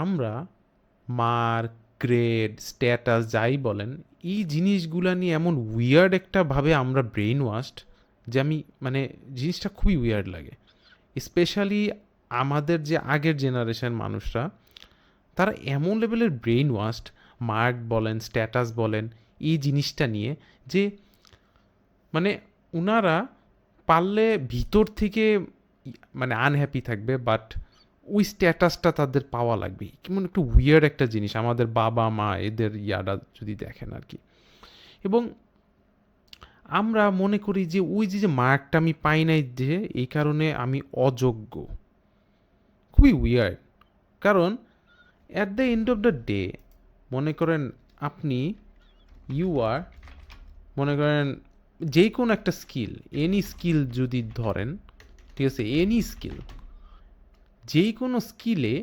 আমরা mark, grade, status যাই বলেন, এই জিনিসগুলা নিয়ে এমন উইয়ার্ড একটা ভাবে আমরা ব্রেইন ওয়াশড যে আমি মানে জিনিসটা খুবই উইয়ার্ড লাগে। স্পেশালি আমাদের যে আগের জেনারেশন মানুষরা, তারা এমন লেভেলের ব্রেইন ওয়াশড, মার্ক বলেন, স্ট্যাটাস বলেন, এই জিনিসটা নিয়ে যে মানে উনারা পারলে ভিতর থেকে মানে আনহ্যাপি থাকবে, বাট ওই স্ট্যাটাসটা তাদের পাওয়া লাগবে। কেমন একটু উইয়ার্ড একটা জিনিস আমাদের বাবা মা এদের ইয়াটা যদি দেখেন আর কি। এবং আমরা মনে করি যে ওই যে মার্কটা আমি পাই নাই, যে এই কারণে আমি অযোগ্য। খুবই উইয়ার্ড। কারণ at the end of the day মনে করেন আপনি ইউ আর মনে করেন যে কোনো একটা স্কিল, এনি স্কিল যদি ধরেন, ঠিক আছে, এনি স্কিল, যেই কোনো স্কিলে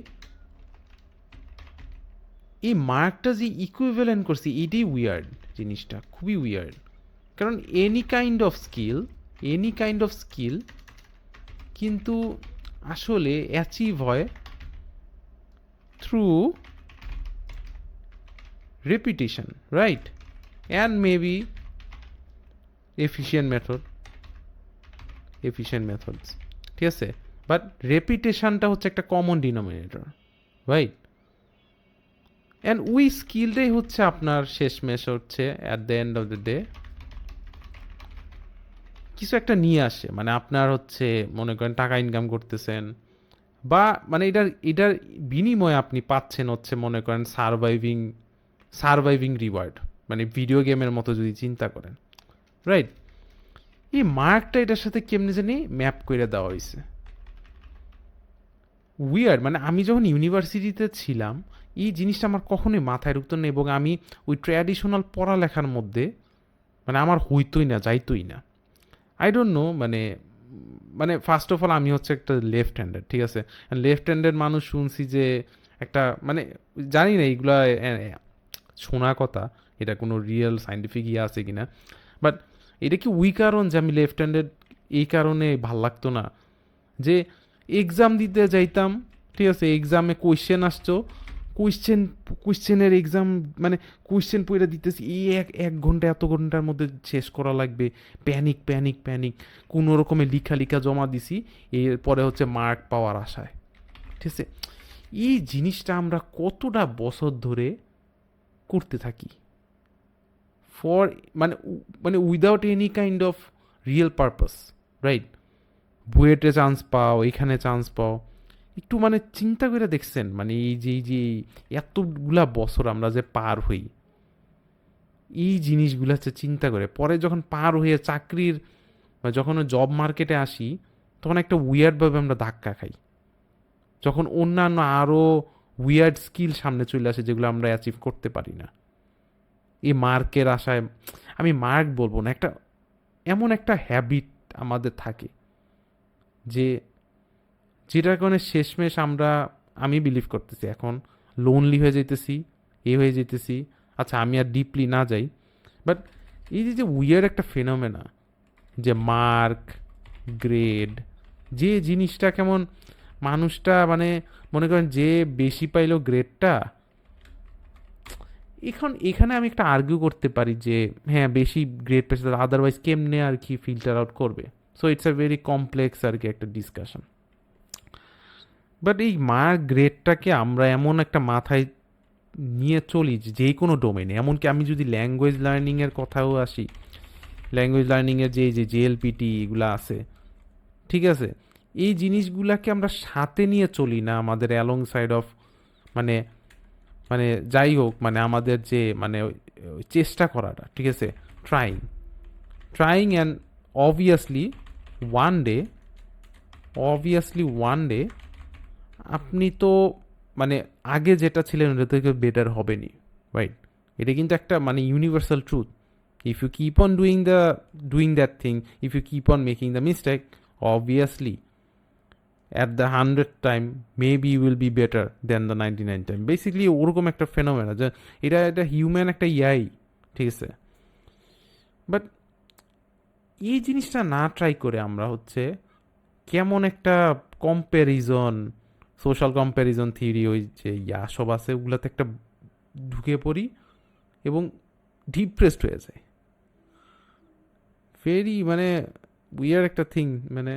এই মার্কটা যে ইকুইভ্যালেন্ট করছি, এটাই উইয়ার্ড। জিনিসটা খুবই উইয়ার্ড। কারণ এনি কাইন্ড অফ স্কিল কিন্তু আসলে অ্যাচিভ হয় through repetition, right? And maybe efficient method, methods, ঠিক আছে? বাট রেপিটেশনটা হচ্ছে একটা কমন ডিনোমিনেটর, রাইট? অ্যান্ড ওই স্কিলটাই হচ্ছে আপনার শেষমেশ হচ্ছে at the end of the day কিছু একটা নিয়ে আসে। মানে আপনার হচ্ছে মনে করেন টাকা ইনকাম করতেছেন, বা মানে এটার বিনিময়ে আপনি পাচ্ছেন হচ্ছে মনে করেন সারভাইভিং রিওয়ার্ড, মানে ভিডিও গেমের মতো যদি চিন্তা করেন, রাইট? এই মার্কটা এটার সাথে কেমনে জানি ম্যাপ করে দেওয়া হয়েছে। উইয়ার্ড। মানে আমি যখন ইউনিভার্সিটিতে ছিলাম, এই জিনিসটা আমার কখনোই মাথায় ঢুকতো না, এবং আমি ওই ট্র্যাডিশনাল পড়ালেখার মধ্যে মানে আমার হইতোই না, যাইতোই না। আই ডোন্ট নো, মানে মানে ফার্স্ট অফ অল আমি হচ্ছে একটা লেফট হ্যান্ডেড, ঠিক আছে? লেফট হ্যান্ডেড মানুষ শুনছি যে একটা মানে জানি না এইগুলা শোনা কথা, এটা কোনো রিয়েল সাইন্টিফিক ইয়ে আছে কিনা, বাট এটা কি ওই কারণ যে আমি লেফট হ্যান্ডেড এই কারণে ভাল লাগতো না যে এক্সাম দিতে যাইতাম, ঠিক আছে, এক্সামে কোয়েশ্চেন আসতো, কোয়েশ্চেন কোয়েশ্চেনের এক্সাম, মানে কোয়েশ্চেন পড়ে দিতেছি, এই এক এক ঘন্টা এত ঘন্টার মধ্যে শেষ করা লাগবে, প্যানিক প্যানিক প্যানিক, কোনো রকমে লিখা লিখা জমা দিছি, এরপরে হচ্ছে মার্ক পাওয়ার আশায়, ঠিক আছে? এই জিনিসটা আমরা কতটা বছর ধরে করতে থাকি ফর মানে মানে without any kind of real purpose, right? বুয়েটে চান্স পাও, এখানে চান্স পাও, একটু মানে চিন্তা করে দেখছেন মানে এই যে এতগুলা বছর আমরা যে পার হই, এই জিনিসগুলো হচ্ছে চিন্তা করে পরে যখন পার হয়ে চাকরির বা যখন জব মার্কেটে আসি, তখন একটা উইয়ার্ডভাবে আমরা ধাক্কা খাই, যখন অন্যান্য আরও উইয়ার্ড স্কিল সামনে চলে আসে যেগুলো আমরা অ্যাচিভ করতে পারি না এই মার্কের আশায়। আমি মার্ক বলবো না, একটা এমন একটা হ্যাবিট আমাদের থাকে যে যেটার কারণে শেষমেশ আমি বিলিভ করতেছি এখন লোনলি হয়ে যাইতেছি, হয়ে যাইতেছি। আচ্ছা আমি আর ডিপলি না যাই, বাট এই যে উইয়ার একটা ফেনোমেনা, যে মার্ক, গ্রেড, যে জিনিসটা কেমন মানুষটা মানে মনে করেন যে বেশি পাইলো গ্রেডটা, এখানে আমি একটা আর্গিউ করতে পারি যে হ্যাঁ বেশি গ্রেড পেয়েছে, আদারওয়াইজ কেমনে আর কি ফিল্টার আউট করবে। So it's a very complex আর কি একটা ডিসকাশন। বাট এই মার্ক গ্রেডটাকে আমরা এমন একটা মাথায় নিয়ে চলি যে কোনো ডোমেনে, এমনকি আমি যদি ল্যাঙ্গুয়েজ লার্নিংয়ের কথাও আসি, ল্যাঙ্গুয়েজ লার্নিংয়ের যে জেএলপিটি এগুলো আছে, ঠিক আছে, এই জিনিসগুলাকে আমরা সাথে নিয়ে চলি না আমাদের অ্যালং সাইড অফ মানে মানে যাই হোক মানে আমাদের যে মানে ওই চেষ্টা করাটা, ঠিক আছে, trying trying and obviously one day one day আপনি তো মানে আগে যেটা ছিলেন ওটা থেকে বেটার হবেনি, রাইট? এটা কিন্তু একটা মানে universal truth. If you keep on doing that thing, if you keep on making the mistake, obviously at the 100th time maybe you will be better then the 99 time. Basically ওরকম একটা phenomena যে এটা human একটা ইয়াই, ঠিক আছে? But এই জিনিসটা না ট্রাই করে আমরা হচ্ছে কেমন একটা কম্প্যারিজন, সোশ্যাল কম্প্যারিজন থিওরি, ওই যে সব আছে, ওগুলোতে একটা ঢুকে পড়ি এবং ডিপ্রেসড হয়ে যায়। ভেরি মানে উইয়ার একটা থিং, মানে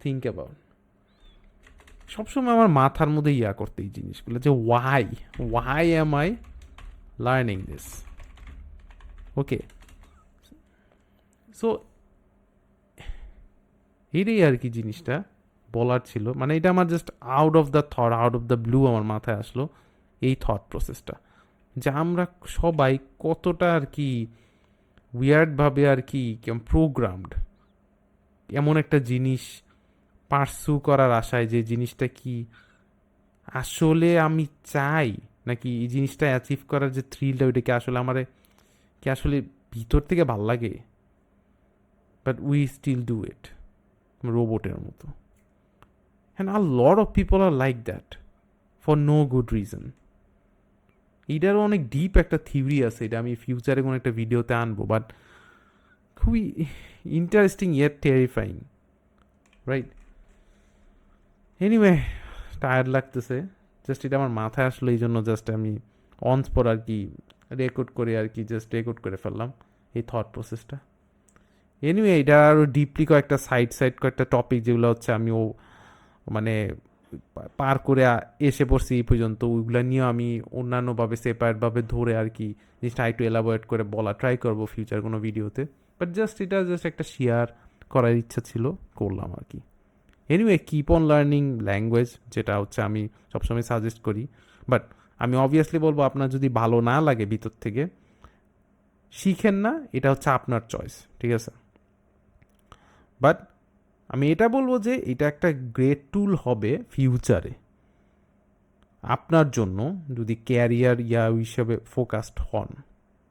থিঙ্ক অ্যাবাউট। সবসময় আমার মাথার মধ্যে করতে এই জিনিসগুলো, যে why am I learning this. Okay, so এটাই আর কি জিনিসটা বলার ছিল। মানে এটা আমার just out of the thought, out of the blue আমার মাথায় আসলো এই থট প্রসেসটা, যে আমরা সবাই কতটা আর কি উইয়ার্ডভাবে আর কি প্রোগ্রামড এমন একটা জিনিস পার্সু করার আশায়, যে জিনিসটা কি আসলে আমি চাই, নাকি এই জিনিসটা অ্যাচিভ করার যে থ্রিলটা, ওইটা কি আসলে আমার কি আসলে ভিতর থেকে ভাল লাগে, but we still do it রোবটের মতো। And a lot of people are like that for no good reason. এইটারও অনেক ডিপ একটা থিওরি আছে, এটা আমি ফিউচারে কোনো একটা ভিডিওতে আনবো, বাট খুবই interesting yet terrifying, right? Anyway, tired লাগতেছে, জাস্ট এটা আমার মাথায় আসলো, এই জন্য জাস্ট আমি অন স্পট আর কি রেকর্ড করে আর কি জাস্ট রেকর্ড করে ফেললাম এই থট প্রসেসটা। এনিওয়ে, এটা আরও ডিপলি কয়েকটা কয়েকটা টপিক যেগুলো হচ্ছে আমি মানে পার করে এসে পড়ছি এই পর্যন্ত, ওইগুলো নিয়েও আমি অন্যান্যভাবে সেপারেটভাবে ধরে আর কি জিনিসটা একটু এলাবোরেট করে বলা ট্রাই করবো ফিউচার কোনো ভিডিওতে। বাট জাস্ট এটা জাস্ট একটা শেয়ার করার ইচ্ছা ছিল, করলাম আর কি। Anyway, keep on learning language, যেটা হচ্ছে আমি সবসময় সাজেস্ট করি। বাট আমি অবভিয়াসলি বলবো, আপনার যদি ভালো না লাগে ভিতর থেকে, শিখেন না, এটা হচ্ছে আপনার চয়েস, ঠিক আছে? বাট আমি এটা বলবো যে এটা একটা গ্রেট টুল হবে ফিউচারে আপনার জন্য, যদি ক্যারিয়ার হিসাবে ফোকাসড হন,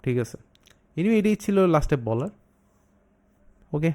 ঠিক আছে? এনিওয়ে, এটাই ছিল লাস্টে বলার। ওকে।